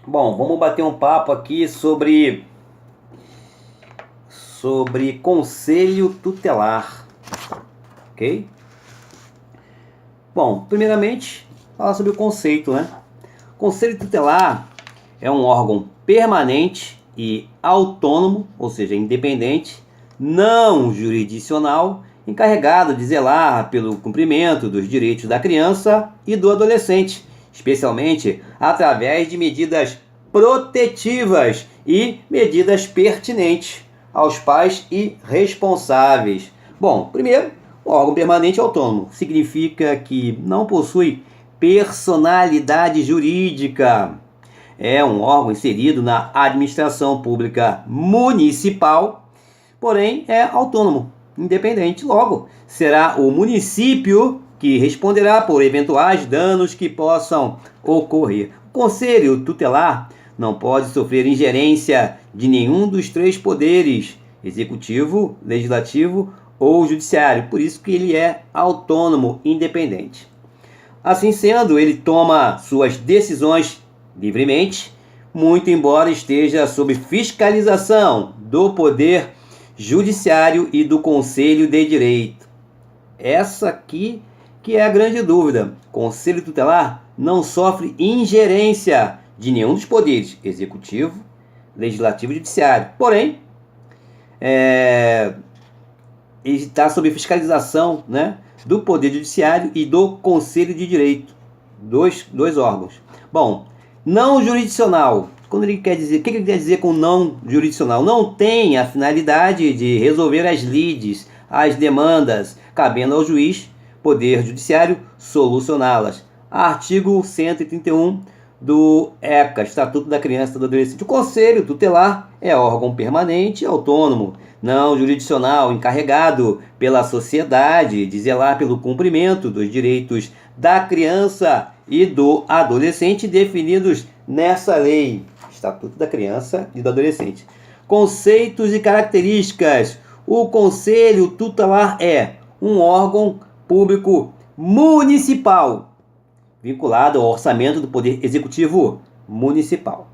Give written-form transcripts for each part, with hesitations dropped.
Bom, vamos bater um papo aqui sobre conselho tutelar, ok? Bom, primeiramente, falar sobre o conceito, né? Conselho tutelar é um órgão permanente e autônomo, ou seja, independente, não jurisdicional, encarregado de zelar pelo cumprimento dos direitos da criança e do adolescente, especialmente através de medidas protetivas e medidas pertinentes aos pais e responsáveis. Bom, primeiro, o órgão permanente autônomo significa que não possui personalidade jurídica. É um órgão inserido na administração pública municipal, porém é autônomo, independente. Logo, será o município que responderá por eventuais danos que possam ocorrer. O Conselho Tutelar não pode sofrer ingerência de nenhum dos três poderes, executivo, legislativo ou judiciário. Por isso que ele é autônomo, independente. Assim sendo, ele toma suas decisões livremente, muito embora esteja sob fiscalização do Poder Judiciário e do Conselho de Direito. Essa aqui que é a grande dúvida. Conselho Tutelar não sofre ingerência de nenhum dos poderes, executivo, legislativo e judiciário. Porém, ele está sob fiscalização, né, do Poder Judiciário e do Conselho de Direito, dois órgãos. Bom, não jurisdicional. Quando ele quer dizer, o que ele quer dizer com não jurisdicional? Não tem a finalidade de resolver as lides, as demandas, cabendo ao juiz, Poder Judiciário, solucioná-las. Artigo 131 do ECA, Estatuto da Criança e do Adolescente. O Conselho Tutelar é órgão permanente e autônomo, não jurisdicional, encarregado pela sociedade de zelar pelo cumprimento dos direitos da criança e do adolescente definidos nessa lei, Estatuto da Criança e do Adolescente. Conceitos e características. O Conselho Tutelar é um órgão público municipal, vinculado ao orçamento do Poder Executivo Municipal.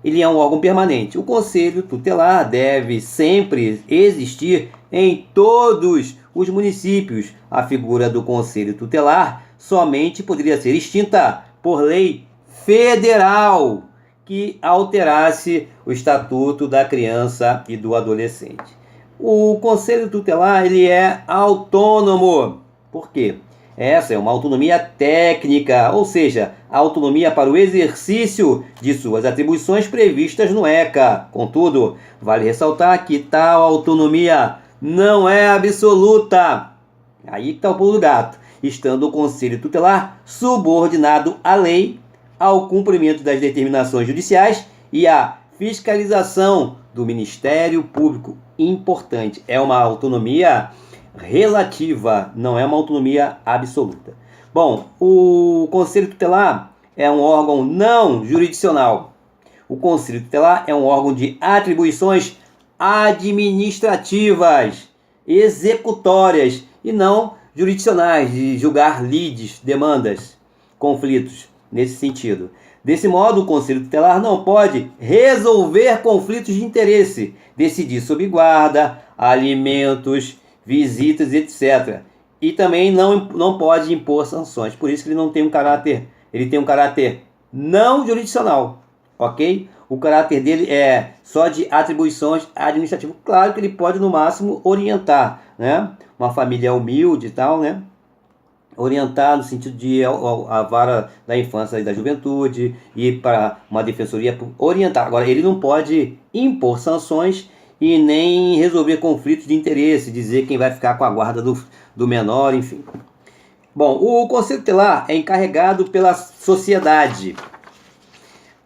Ele é um órgão permanente. O Conselho Tutelar deve sempre existir em todos os municípios. A figura do Conselho Tutelar somente poderia ser extinta por lei federal que alterasse o Estatuto da Criança e do Adolescente. O Conselho Tutelar ele é autônomo. Por quê? Essa é uma autonomia técnica, ou seja, autonomia para o exercício de suas atribuições previstas no ECA. Contudo, vale ressaltar que tal autonomia não é absoluta. Aí está o pulo do gato, estando o Conselho Tutelar subordinado à lei, ao cumprimento das determinações judiciais e à fiscalização do Ministério Público. Importante, é uma autonomia relativa, não é uma autonomia absoluta. Bom, o Conselho Tutelar é um órgão não jurisdicional. O Conselho Tutelar é um órgão de atribuições administrativas, executórias e não jurisdicionais, de julgar lides, demandas, conflitos, nesse sentido. Desse modo, o Conselho Tutelar não pode resolver conflitos de interesse, decidir sobre guarda, alimentos, visitas, etc. E também não pode impor sanções. Por isso que ele não tem ele tem um caráter não jurisdicional, ok? O caráter dele é só de atribuições administrativas. Claro que ele pode, no máximo, orientar, né? Uma família humilde e tal, né? Orientar no sentido de a vara da infância e da juventude, ir para uma defensoria, orientar. Agora, ele não pode impor sanções e nem resolver conflitos de interesse, dizer quem vai ficar com a guarda do menor, enfim. Bom, o Conselho Tutelar é encarregado pela sociedade,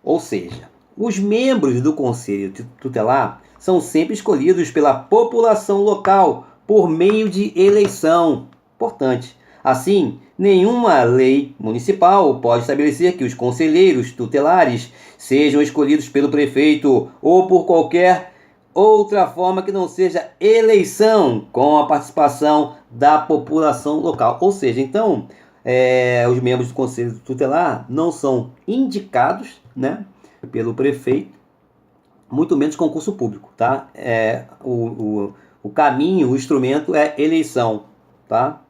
ou seja, os membros do Conselho Tutelar são sempre escolhidos pela população local por meio de eleição. Importante. Assim, nenhuma lei municipal pode estabelecer que os conselheiros tutelares sejam escolhidos pelo prefeito ou por qualquer outra forma que não seja eleição com a participação da população local. Ou seja, então, os membros do Conselho Tutelar não são indicados, né, pelo prefeito, muito menos concurso público, tá? O caminho, o instrumento é eleição, tá?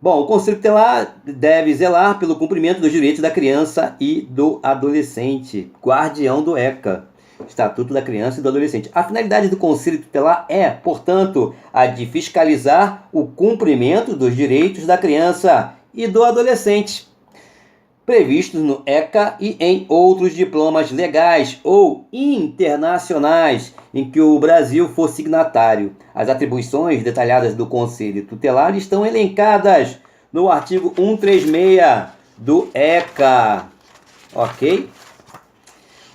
Bom, o Conselho Tutelar deve zelar pelo cumprimento dos direitos da criança e do adolescente, guardião do ECA, Estatuto da Criança e do Adolescente. A finalidade do Conselho Tutelar é, portanto, a de fiscalizar o cumprimento dos direitos da criança e do adolescente, previstos no ECA e em outros diplomas legais ou internacionais em que o Brasil for signatário. As atribuições detalhadas do Conselho Tutelar estão elencadas no artigo 136 do ECA. Ok?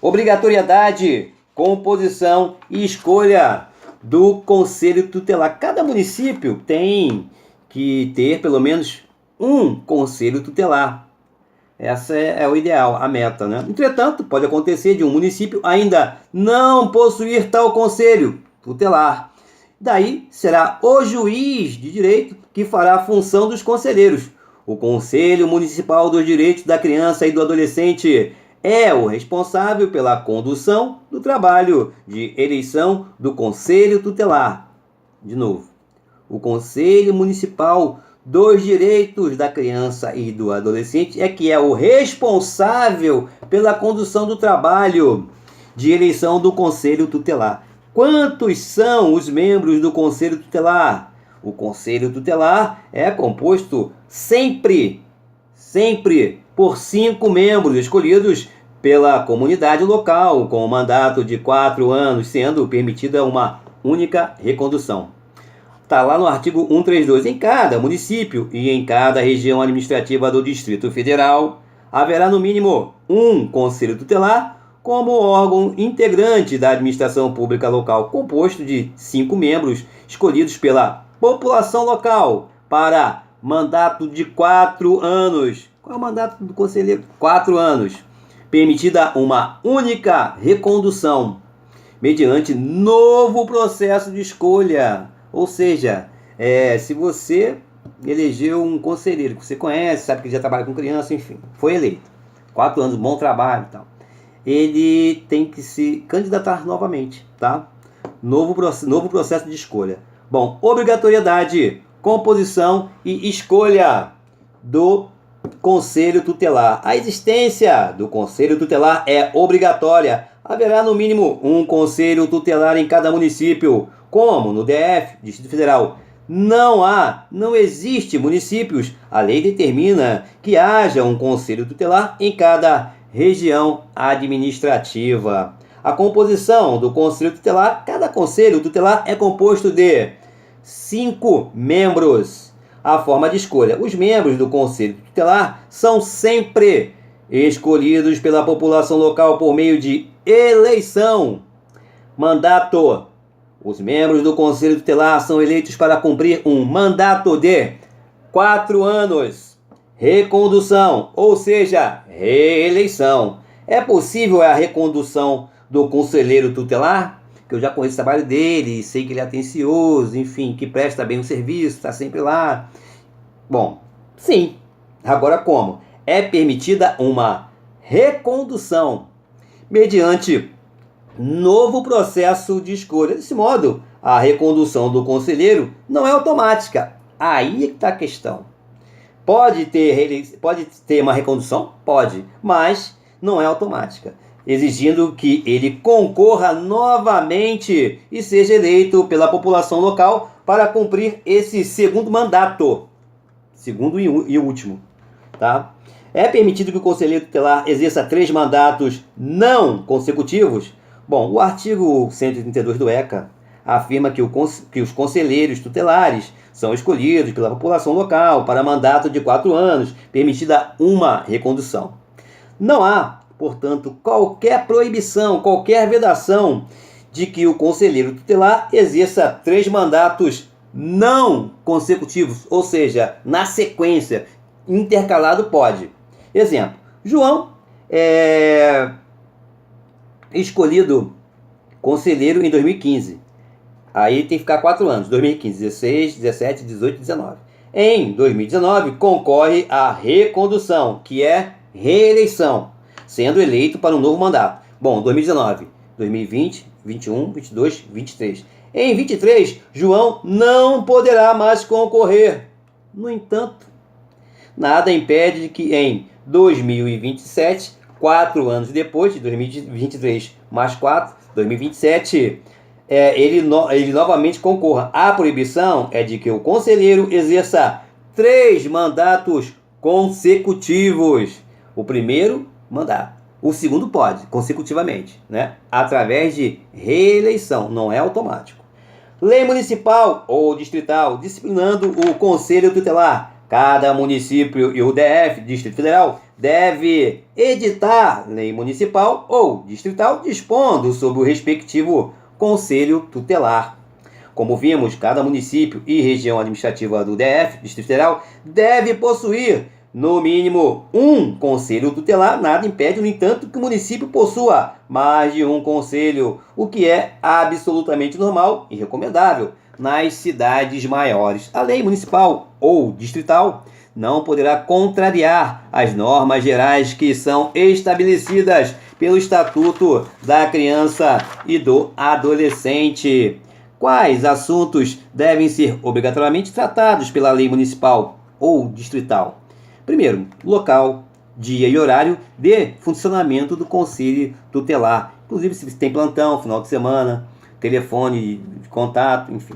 Obrigatoriedade, composição e escolha do Conselho Tutelar. Cada município tem que ter pelo menos um Conselho Tutelar. Essa é o ideal, a meta, né? Entretanto, pode acontecer de um município ainda não possuir tal conselho tutelar. Daí será o juiz de direito que fará a função dos conselheiros. O Conselho Municipal dos Direitos da Criança e do Adolescente é o responsável pela condução do trabalho de eleição do Conselho Tutelar. De novo, o Conselho Municipal dos Direitos da Criança e do Adolescente é que é o responsável pela condução do trabalho de eleição do Conselho Tutelar. Quantos são os membros do Conselho Tutelar? O Conselho Tutelar é composto sempre por 5 membros escolhidos pela comunidade local, com um mandato de 4 anos, sendo permitida uma única recondução. Está lá no artigo 132. Em cada município e em cada região administrativa do Distrito Federal, haverá no mínimo um Conselho Tutelar como órgão integrante da administração pública local, composto de 5 membros escolhidos pela população local para mandato de 4 anos. Qual é o mandato do conselheiro? 4 anos. Permitida uma única recondução, mediante novo processo de escolha. Ou seja, se você elegeu um conselheiro que você conhece, sabe que já trabalha com criança, enfim, foi eleito, 4 anos, bom trabalho e tal, ele tem que se candidatar novamente, tá? Novo processo de escolha. Bom, obrigatoriedade, composição e escolha do Conselho Tutelar. A existência do Conselho Tutelar é obrigatória. Haverá no mínimo um Conselho Tutelar em cada município, como no DF, Distrito Federal. Não existe municípios. A lei determina que haja um Conselho Tutelar em cada região administrativa. A composição do Conselho Tutelar, cada Conselho Tutelar é composto de 5 membros. A forma de escolha. Os membros do Conselho Tutelar são sempre escolhidos pela população local por meio de eleição. Mandato. Os membros do Conselho Tutelar são eleitos para cumprir um mandato de 4 anos. Recondução, ou seja, reeleição. É possível a recondução do conselheiro tutelar? Que eu já conheço o trabalho dele, sei que ele é atencioso, enfim, que presta bem o serviço, está sempre lá. Bom, sim. Agora como? É permitida uma recondução mediante novo processo de escolha. Desse modo, a recondução do conselheiro não é automática. Aí é que está a questão. Pode ter uma recondução? Pode, mas não é automática, exigindo que ele concorra novamente e seja eleito pela população local para cumprir esse segundo mandato, segundo e último, tá? É permitido que o conselheiro tutelar exerça 3 mandatos não consecutivos? Bom, o artigo 132 do ECA afirma que os conselheiros tutelares são escolhidos pela população local para mandato de 4 anos, permitida uma recondução. Não há, portanto, qualquer proibição, qualquer vedação de que o conselheiro tutelar exerça 3 mandatos não consecutivos, ou seja, na sequência, intercalado pode. Exemplo, João é escolhido conselheiro em 2015. Aí tem que ficar 4 anos, 2015, 16, 17, 18, 19. Em 2019, concorre à recondução, que é reeleição. sendo eleito para um novo mandato. Bom, 2019, 2020, 21, 22, 23. Em 23, João não poderá mais concorrer. No entanto, nada impede que em 2027, 4 anos depois, de 2023 mais 4, 2027, ele novamente concorra. A proibição é de que o conselheiro exerça 3 mandatos consecutivos. O primeiro mandato. O segundo pode, consecutivamente, né? Através de reeleição, não é automático. Lei municipal ou distrital disciplinando o conselho tutelar. Cada município e o DF, Distrito Federal, deve editar lei municipal ou distrital dispondo sobre o respectivo conselho tutelar. Como vimos, cada município e região administrativa do DF, Distrito Federal, deve possuir no mínimo um conselho tutelar. Nada impede, no entanto, que o município possua mais de um conselho, o que é absolutamente normal e recomendável nas cidades maiores. A lei municipal ou distrital não poderá contrariar as normas gerais que são estabelecidas pelo Estatuto da Criança e do Adolescente. Quais assuntos devem ser obrigatoriamente tratados pela lei municipal ou distrital? Primeiro, local, dia e horário de funcionamento do conselho tutelar. Inclusive, se tem plantão, final de semana, telefone de contato, enfim.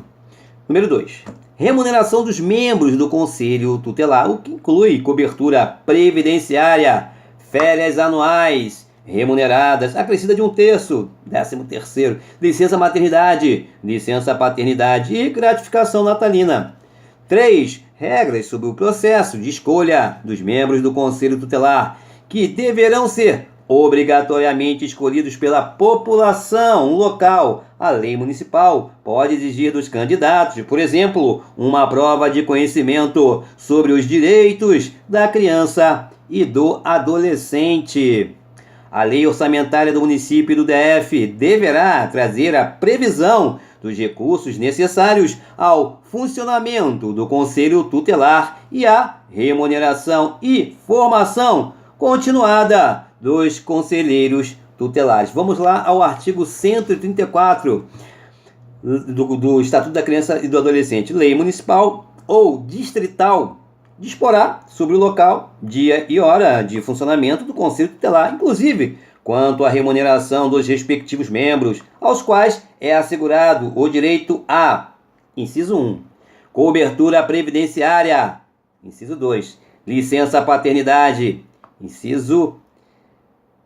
Número 2. Remuneração dos membros do conselho tutelar, o que inclui cobertura previdenciária, férias anuais remuneradas, acrescida de 1/3, 13º, licença maternidade, licença paternidade e gratificação natalina. 3. Regras sobre o processo de escolha dos membros do conselho tutelar, que deverão ser obrigatoriamente escolhidos pela população local. A lei municipal pode exigir dos candidatos, por exemplo, uma prova de conhecimento sobre os direitos da criança e do adolescente. A lei orçamentária do município e do DF deverá trazer a previsão dos recursos necessários ao funcionamento do conselho tutelar e à remuneração e formação continuada dos conselheiros tutelares. Vamos lá ao artigo 134 do Estatuto da Criança e do Adolescente. Lei municipal ou distrital disporá sobre o local, dia e hora de funcionamento do conselho tutelar, inclusive quanto à remuneração dos respectivos membros, aos quais é assegurado o direito a, inciso 1, cobertura previdenciária, inciso 2, licença paternidade, inciso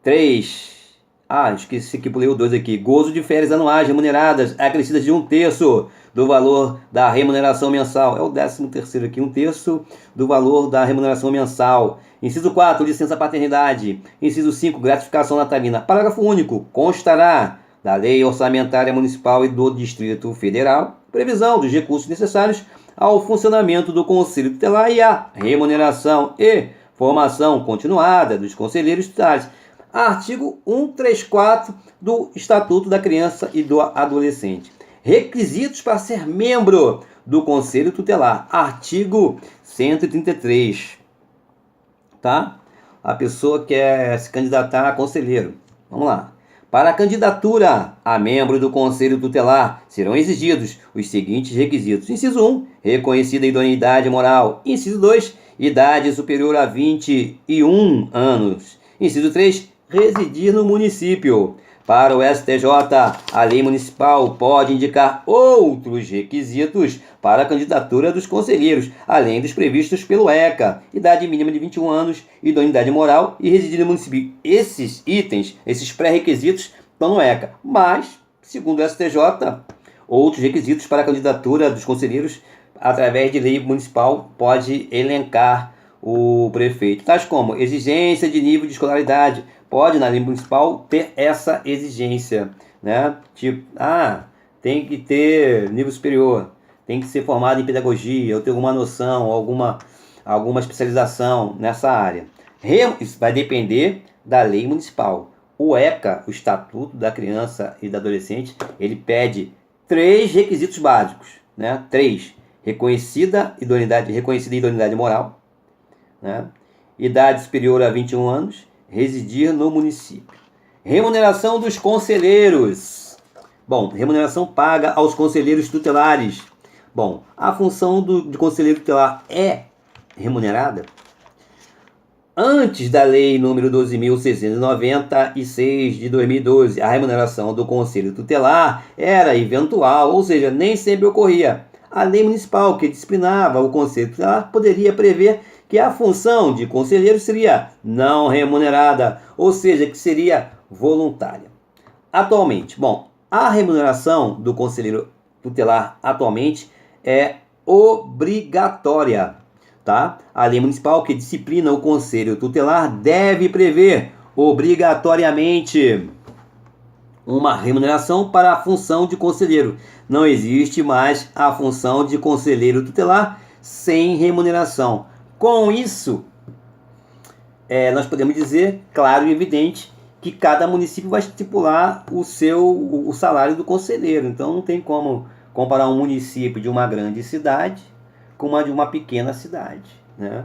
3. Esqueci que pulei o 2 aqui. Gozo de férias anuais remuneradas, acrescidas de 1/3 do valor da remuneração mensal. É o 13º aqui, 1/3 do valor da remuneração mensal. Inciso 4, licença paternidade. Inciso 5, gratificação natalina. Parágrafo único. Constará da Lei Orçamentária Municipal e do Distrito Federal previsão dos recursos necessários ao funcionamento do Conselho Tutelar e à remuneração e formação continuada dos conselheiros tutelares. Artigo 134 do Estatuto da Criança e do Adolescente. Requisitos para ser membro do Conselho Tutelar. Artigo 133. Tá? A pessoa quer se candidatar a conselheiro. Vamos lá. Para a candidatura a membro do Conselho Tutelar, serão exigidos os seguintes requisitos. Inciso 1, reconhecida idoneidade moral. Inciso 2, idade superior a 21 anos. Inciso 3, residir no município. Para o STJ, a lei municipal pode indicar outros requisitos para a candidatura dos conselheiros, além dos previstos pelo ECA, idade mínima de 21 anos, idoneidade moral e residir no município. Esses itens, esses pré-requisitos estão no ECA, mas, segundo o STJ, outros requisitos para a candidatura dos conselheiros, através de lei municipal, pode elencar o prefeito, tais como exigência de nível de escolaridade. Pode, na lei municipal, ter essa exigência, né? Tipo, tem que ter nível superior, tem que ser formado em pedagogia, ou ter alguma noção, alguma especialização nessa área. Isso vai depender da lei municipal. O ECA, o Estatuto da Criança e do Adolescente, ele pede 3 requisitos básicos, né? 3. Reconhecida idoneidade moral, né? Idade superior a 21 anos residir no município. Remuneração dos conselheiros. Bom, remuneração paga aos conselheiros tutelares. Bom, a função de conselheiro tutelar é remunerada? Antes da Lei número 12.696 de 2012, a remuneração do conselho tutelar era eventual, ou seja, nem sempre ocorria. A lei municipal que disciplinava o conselho tutelar poderia prever que a função de conselheiro seria não remunerada, ou seja, que seria voluntária. Atualmente, bom, a remuneração do conselheiro tutelar atualmente é obrigatória. Tá? A lei municipal que disciplina o conselho tutelar deve prever obrigatoriamente uma remuneração para a função de conselheiro. Não existe mais a função de conselheiro tutelar sem remuneração. Com isso, nós podemos dizer, claro e evidente, que cada município vai estipular o salário do conselheiro. Então não tem como comparar um município de uma grande cidade com uma de uma pequena cidade, né?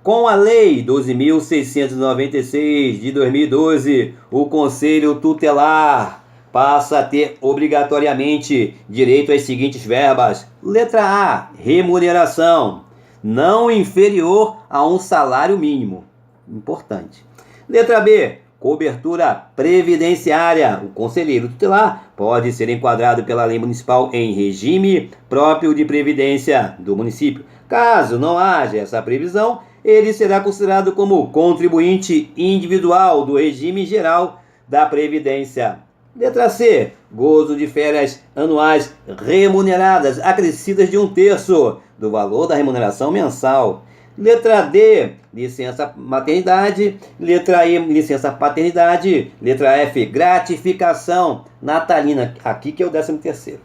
Com a Lei 12.696 de 2012, o Conselho Tutelar passa a ter obrigatoriamente direito às seguintes verbas. Letra A, remuneração, não inferior a um salário mínimo. Importante. Letra B, cobertura previdenciária. O conselheiro tutelar pode ser enquadrado pela lei municipal em regime próprio de previdência do município. Caso não haja essa previsão, ele será considerado como contribuinte individual do regime geral da previdência. Letra C, gozo de férias anuais remuneradas, acrescidas de 1/3 do valor da remuneração mensal. Letra D, licença maternidade. Letra E, licença paternidade. Letra F, gratificação natalina. Aqui que é o 13º.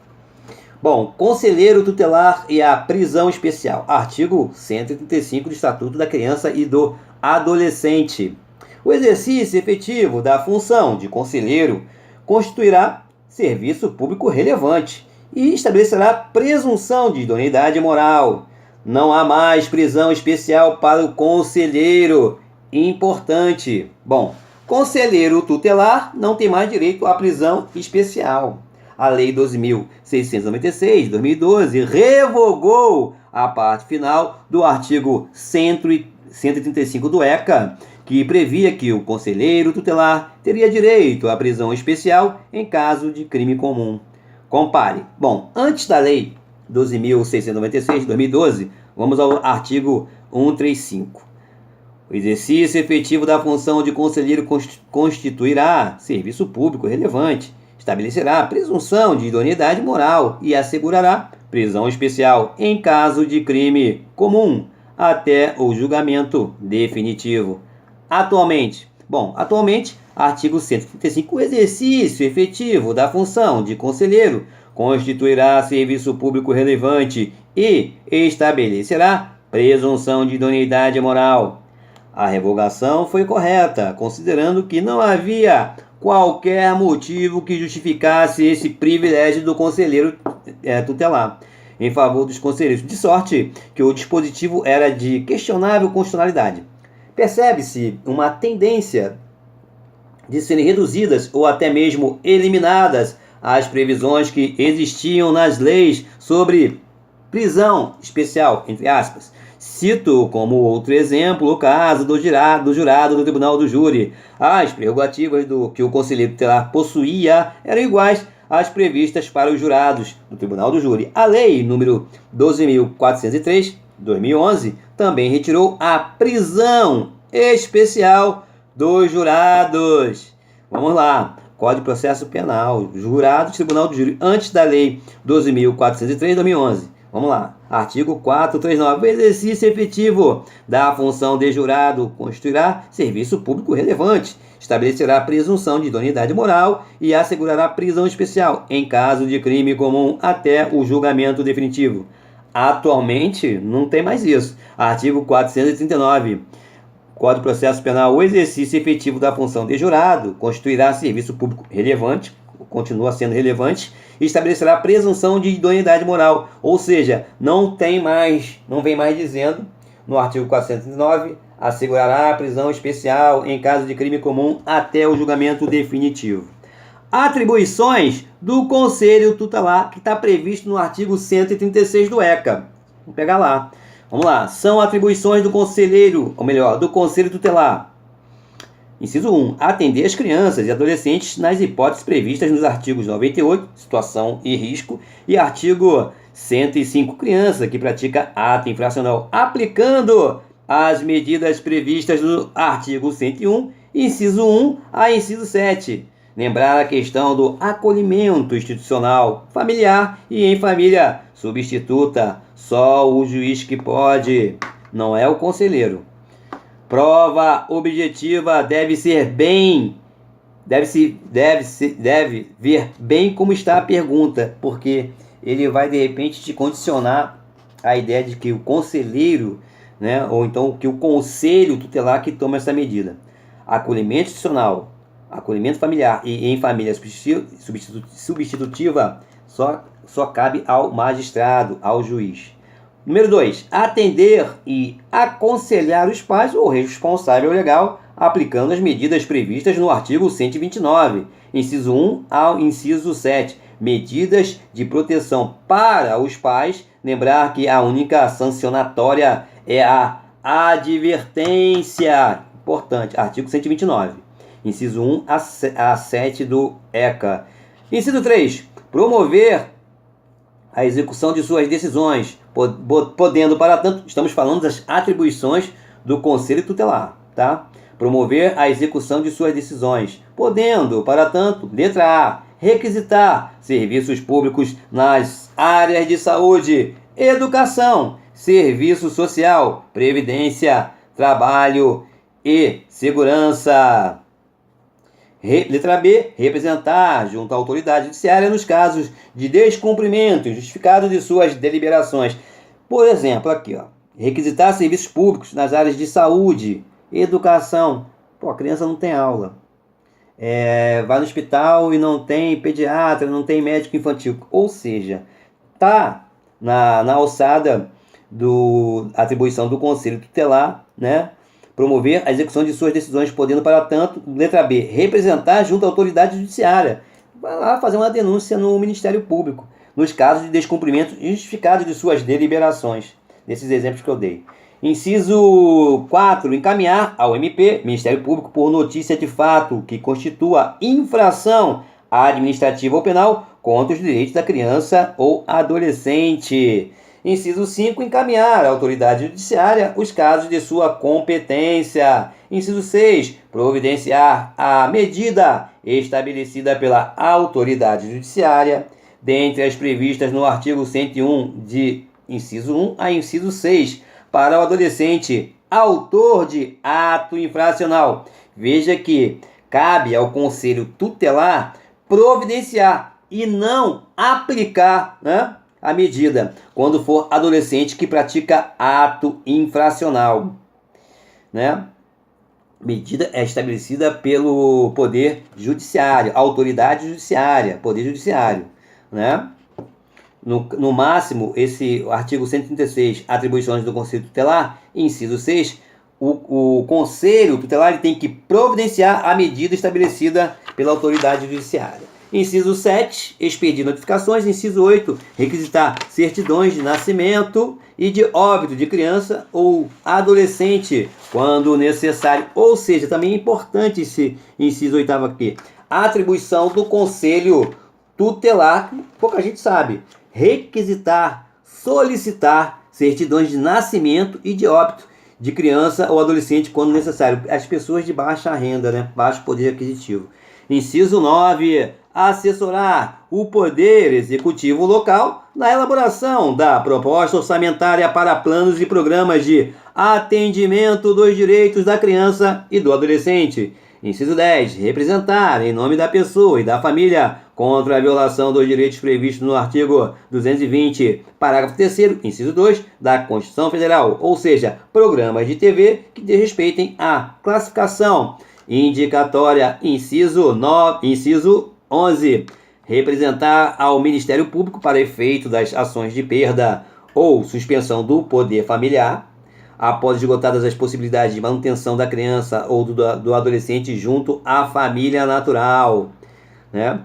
Bom, conselheiro tutelar e a prisão especial. Artigo 135 do Estatuto da Criança e do Adolescente. O exercício efetivo da função de conselheiro constituirá serviço público relevante e estabelecerá presunção de idoneidade moral. Não há mais prisão especial para o conselheiro. Importante. Bom, conselheiro tutelar não tem mais direito à prisão especial. A Lei 12.696 de 2012 revogou a parte final do artigo 135 do ECA, que previa que o conselheiro tutelar teria direito à prisão especial em caso de crime comum. Compare. Bom, antes da Lei 12.696 de 2012, vamos ao artigo 135. O exercício efetivo da função de conselheiro constituirá serviço público relevante, estabelecerá presunção de idoneidade moral e assegurará prisão especial em caso de crime comum até o julgamento definitivo. Atualmente, artigo 135, o exercício efetivo da função de conselheiro constituirá serviço público relevante e estabelecerá presunção de idoneidade moral. A revogação foi correta, considerando que não havia qualquer motivo que justificasse esse privilégio do conselheiro tutelar em favor dos conselheiros, de sorte que o dispositivo era de questionável constitucionalidade. Percebe-se uma tendência de serem reduzidas ou até mesmo eliminadas as previsões que existiam nas leis sobre prisão especial, entre aspas. Cito como outro exemplo o caso do jurado do Tribunal do Júri. As prerrogativas que o conselheiro tutelar possuía eram iguais às previstas para os jurados do Tribunal do Júri. A Lei número 12.403, de 2011, também retirou a prisão especial dos jurados. Vamos lá. Código de Processo Penal, jurado do Tribunal do Júri, antes da Lei 12.403 de 2011. Vamos lá. Artigo 439. O exercício efetivo da função de jurado constituirá serviço público relevante, estabelecerá presunção de idoneidade moral e assegurará prisão especial em caso de crime comum até o julgamento definitivo. Atualmente, não tem mais isso. Artigo 439. Código de Processo Penal, o exercício efetivo da função de jurado constituirá serviço público relevante, continua sendo relevante, e estabelecerá presunção de idoneidade moral, ou seja, não vem mais dizendo no artigo 409 assegurará a prisão especial em caso de crime comum até o julgamento definitivo. Atribuições do Conselho Tutelar, que está previsto no artigo 136 do ECA. Vamos pegar lá. Vamos lá. São atribuições do conselheiro, ou melhor, do Conselho Tutelar. Inciso 1. Atender as crianças e adolescentes nas hipóteses previstas nos artigos 98, situação e risco, e artigo 105, criança que pratica ato infracional, aplicando as medidas previstas no artigo 101, inciso 1 a inciso 7. Lembrar a questão do acolhimento institucional, familiar e em família substituta. Só o juiz que pode, não é o conselheiro. Prova objetiva deve ver bem como está a pergunta, porque ele vai de repente te condicionar a ideia de que o conselheiro, né, ou então que o conselho tutelar que toma essa medida. Acolhimento institucional, acolhimento familiar e em família substitutiva só cabe ao magistrado, ao juiz. Número 2. Atender e aconselhar os pais ou responsável legal, aplicando as medidas previstas no artigo 129, inciso 1 ao inciso 7. Medidas de proteção para os pais. Lembrar que a única sancionatória é a advertência. Importante, artigo 129. Inciso 1 a 7 do ECA. Inciso 3. Promover a execução de suas decisões, podendo, para tanto, estamos falando das atribuições do Conselho Tutelar, tá? Promover a execução de suas decisões, podendo, para tanto, letra A, requisitar serviços públicos nas áreas de saúde, educação, serviço social, previdência, trabalho e segurança. Letra B, representar junto à autoridade judiciária nos casos de descumprimento injustificado de suas deliberações. Por exemplo, aqui, ó, requisitar serviços públicos nas áreas de saúde, educação. Pô, a criança não tem aula. Vai no hospital e não tem pediatra, não tem médico infantil. Ou seja, tá na alçada da atribuição do Conselho Tutelar, né? Promover a execução de suas decisões, podendo, para tanto, letra B, representar junto à autoridade judiciária. Vai lá fazer uma denúncia no Ministério Público, nos casos de descumprimento injustificado de suas deliberações. Nesses exemplos que eu dei. Inciso 4. Encaminhar ao MP, Ministério Público, por notícia de fato que constitua infração administrativa ou penal contra os direitos da criança ou adolescente. Inciso 5. Encaminhar à autoridade judiciária os casos de sua competência. Inciso 6. Providenciar a medida estabelecida pela autoridade judiciária, dentre as previstas no artigo 101, de inciso 1 a inciso 6, para o adolescente autor de ato infracional. Veja que cabe ao Conselho Tutelar providenciar e não aplicar, né, a medida quando for adolescente que pratica ato infracional, né? Medida é estabelecida pelo Poder Judiciário, autoridade judiciária, Poder Judiciário, né? No máximo, esse artigo 136, atribuições do Conselho Tutelar, inciso 6, o Conselho Tutelar tem que providenciar a medida estabelecida pela autoridade judiciária. Inciso 7, expedir notificações. Inciso 8, requisitar certidões de nascimento e de óbito de criança ou adolescente, quando necessário. Ou seja, também é importante esse inciso 8º aqui. A atribuição do Conselho Tutelar, pouca gente sabe, requisitar, solicitar certidões de nascimento e de óbito de criança ou adolescente, quando necessário. As pessoas de baixa renda, né? Baixo poder aquisitivo. Inciso 9, assessorar o Poder Executivo local na elaboração da proposta orçamentária para planos e programas de atendimento dos direitos da criança e do adolescente. Inciso 10, representar em nome da pessoa e da família contra a violação dos direitos previstos no artigo 220, parágrafo 3º, inciso 2, da Constituição Federal, ou seja, programas de TV que desrespeitem a classificação indicatória. Inciso 11. Representar ao Ministério Público para efeito das ações de perda ou suspensão do poder familiar, após esgotadas as possibilidades de manutenção da criança ou do adolescente junto à família natural, né?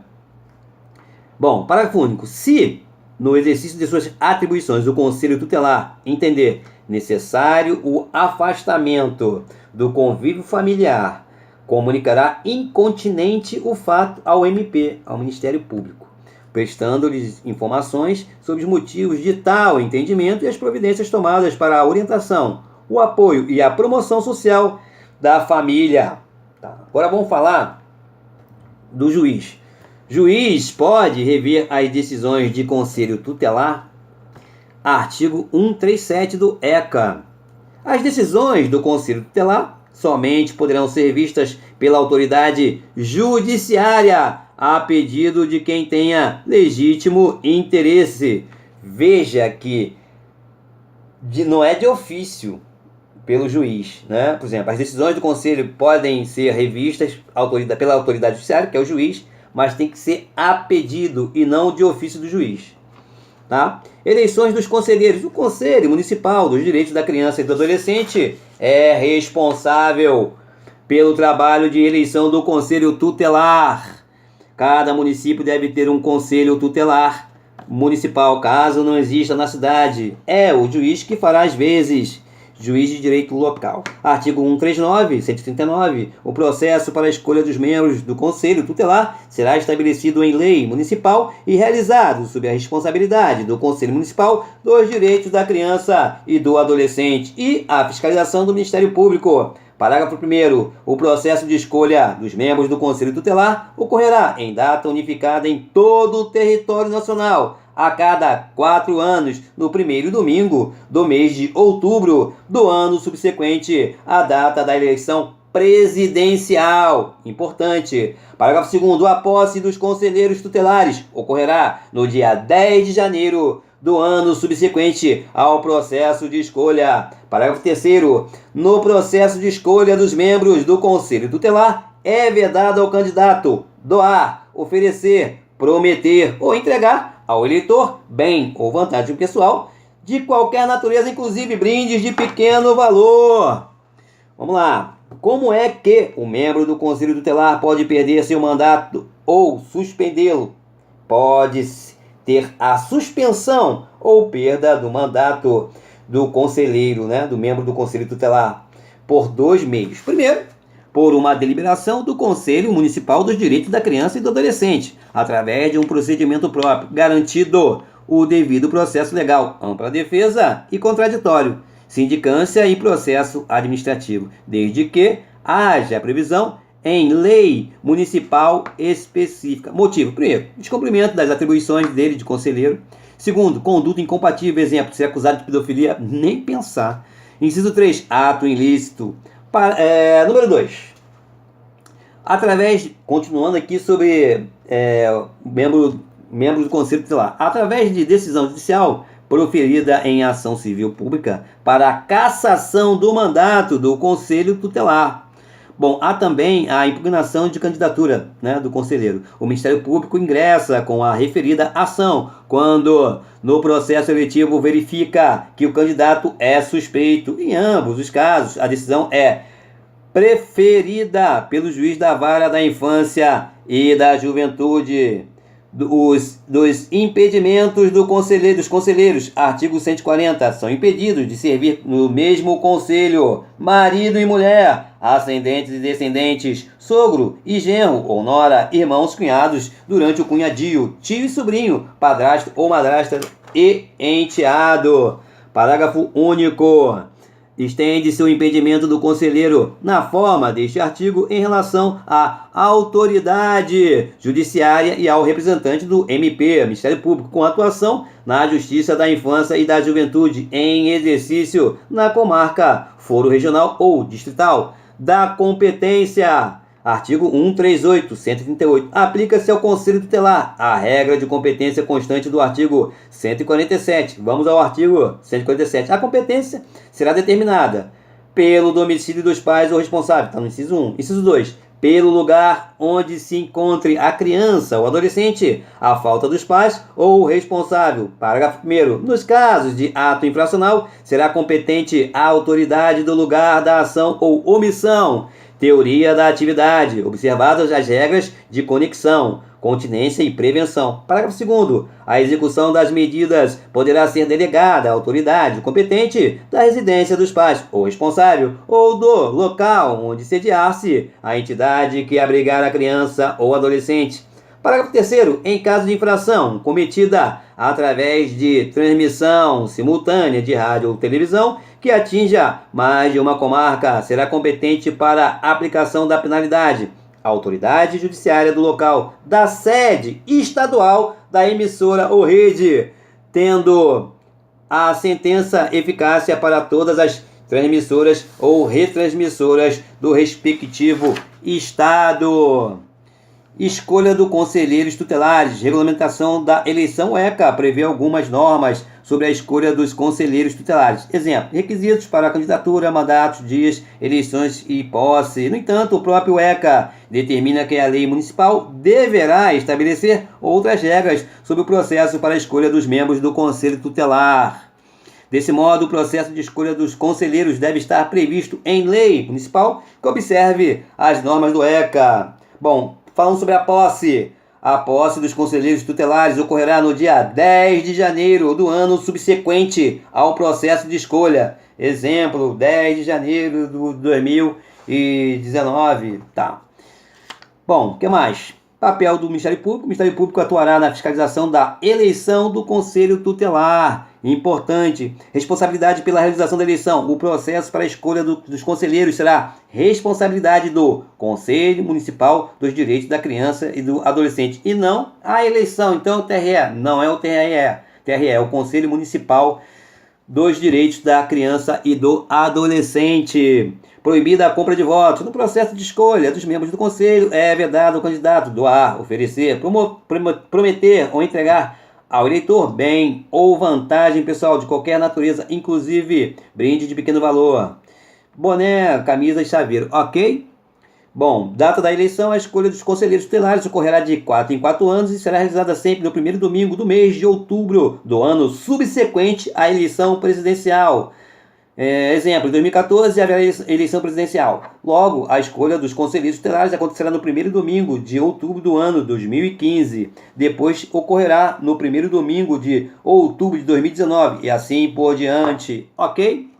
Bom, parágrafo único. Se, no exercício de suas atribuições, o Conselho Tutelar entender necessário o afastamento do convívio familiar, comunicará incontinenti o fato ao MP, ao Ministério Público, prestando-lhes informações sobre os motivos de tal entendimento e as providências tomadas para a orientação, o apoio e a promoção social da família. Tá. Agora vamos falar do juiz. Juiz pode rever as decisões de conselho tutelar. Artigo 137 do ECA. As decisões do conselho tutelar somente poderão ser vistas pela autoridade judiciária a pedido de quem tenha legítimo interesse. Veja que não é de ofício pelo juiz, né? Por exemplo, as decisões do conselho podem ser revistas pela autoridade judiciária, que é o juiz, mas tem que ser a pedido e não de ofício do juiz. Tá? Eleições dos conselheiros. O Conselho Municipal dos Direitos da Criança e do Adolescente é responsável pelo trabalho de eleição do Conselho Tutelar. Cada município deve ter um Conselho Tutelar municipal, caso não exista na cidade. É o juiz que fará as vezes. Juiz de direito local. Artigo 139, 139. O processo para a escolha dos membros do Conselho Tutelar será estabelecido em lei municipal e realizado sob a responsabilidade do Conselho Municipal dos Direitos da Criança e do Adolescente e a fiscalização do Ministério Público. Parágrafo 1º. O processo de escolha dos membros do Conselho Tutelar ocorrerá em data unificada em todo o território nacional, a cada 4 anos, no primeiro domingo do mês de outubro do ano subsequente à data da eleição presidencial. Importante. Parágrafo 2º. A posse dos conselheiros tutelares ocorrerá no dia 10 de janeiro do ano subsequente ao processo de escolha. Parágrafo 3º. No processo de escolha dos membros do Conselho Tutelar, é vedado ao candidato doar, oferecer, prometer ou entregar ao eleitor bem ou vantagem pessoal de qualquer natureza, inclusive brindes de pequeno valor. Vamos lá. Como é que o membro do Conselho Tutelar pode perder seu mandato ou suspendê-lo? Pode ter a suspensão ou perda do mandato do conselheiro, né, do membro do Conselho Tutelar, por 2 meios. Primeiro, por uma deliberação do Conselho Municipal dos Direitos da Criança e do Adolescente, através de um procedimento próprio, garantido o devido processo legal, ampla defesa e contraditório, sindicância e processo administrativo, desde que haja previsão em lei municipal específica. Motivo: primeiro, descumprimento das atribuições dele de conselheiro. Segundo, conduta incompatível, exemplo, ser acusado de pedofilia, nem pensar. Inciso 3, ato ilícito. Número 2, continuando aqui sobre membros do Conselho Tutelar, através de decisão judicial proferida em ação civil pública para a cassação do mandato do Conselho Tutelar. Bom, há também a impugnação de candidatura, né, do conselheiro. O Ministério Público ingressa com a referida ação quando, no processo eletivo, verifica que o candidato é suspeito. Em ambos os casos, a decisão é preferida pelo juiz da vara da infância e da juventude. Dos impedimentos dos conselheiros, artigo 140, são impedidos de servir no mesmo conselho marido e mulher, ascendentes e descendentes, sogro e genro ou nora, irmãos, cunhados, durante o cunhadio, tio e sobrinho, padrasto ou madrasta e enteado. Parágrafo único. Estende-se o impedimento do conselheiro na forma deste artigo em relação à autoridade judiciária e ao representante do MP, Ministério Público, com atuação na Justiça da Infância e da Juventude em exercício na comarca, foro regional ou distrital da competência. Artigo 138, 138. Aplica-se ao Conselho Tutelar a regra de competência constante do artigo 147. Vamos ao artigo 147. A competência será determinada pelo domicílio dos pais ou responsável, está no inciso 1. Inciso 2. pelo lugar onde se encontre a criança ou adolescente, a falta dos pais ou o responsável. Parágrafo 1º. Nos casos de ato infracional, será competente a autoridade do lugar da ação ou omissão. Teoria da atividade, observadas as regras de conexão, continência e prevenção. Parágrafo 2º. A execução das medidas poderá ser delegada à autoridade competente da residência dos pais ou responsável ou do local onde sediar-se a entidade que abrigar a criança ou adolescente. Parágrafo 3º. Em caso de infração cometida através de transmissão simultânea de rádio ou televisão que atinja mais de uma comarca, será competente para a aplicação da penalidade a autoridade judiciária do local da sede estadual da emissora ou rede, tendo a sentença eficácia para todas as transmissoras ou retransmissoras do respectivo estado. Escolha do conselheiros tutelares. Regulamentação da eleição ECA prevê algumas normas sobre a escolha dos conselheiros tutelares. Exemplo, requisitos para a candidatura, mandatos, dias, eleições e posse. No entanto, o próprio ECA determina que a lei municipal deverá estabelecer outras regras sobre o processo para a escolha dos membros do conselho tutelar. Desse modo, o processo de escolha dos conselheiros deve estar previsto em lei municipal que observe as normas do ECA. Bom, falando sobre a posse dos conselheiros tutelares ocorrerá no dia 10 de janeiro do ano subsequente ao processo de escolha. Exemplo, 10 de janeiro de 2019. Tá. Bom, o que mais? Papel do Ministério Público. O Ministério Público atuará na fiscalização da eleição do Conselho Tutelar. Importante. Responsabilidade pela realização da eleição. O processo para a escolha dos conselheiros será responsabilidade do Conselho Municipal dos Direitos da Criança e do Adolescente. E não a eleição. Então, o TRE. Não é o TRE. TRE é o Conselho Municipal dos Direitos da Criança e do Adolescente. Proibida a compra de votos. No processo de escolha dos membros do Conselho, é vedado ao candidato doar, oferecer, prometer ou entregar ao eleitor bem ou vantagem pessoal de qualquer natureza, inclusive brinde de pequeno valor. Boné, camisa e chaveiro. Ok? Bom, data da eleição. A escolha dos conselheiros tutelares ocorrerá de 4 em 4 anos e será realizada sempre no primeiro domingo do mês de outubro do ano subsequente à eleição presidencial. Exemplo, em 2014 haverá eleição presidencial. Logo, a escolha dos conselheiros tutelares acontecerá no primeiro domingo de outubro do ano 2015. Depois ocorrerá no primeiro domingo de outubro de 2019 e assim por diante. Ok?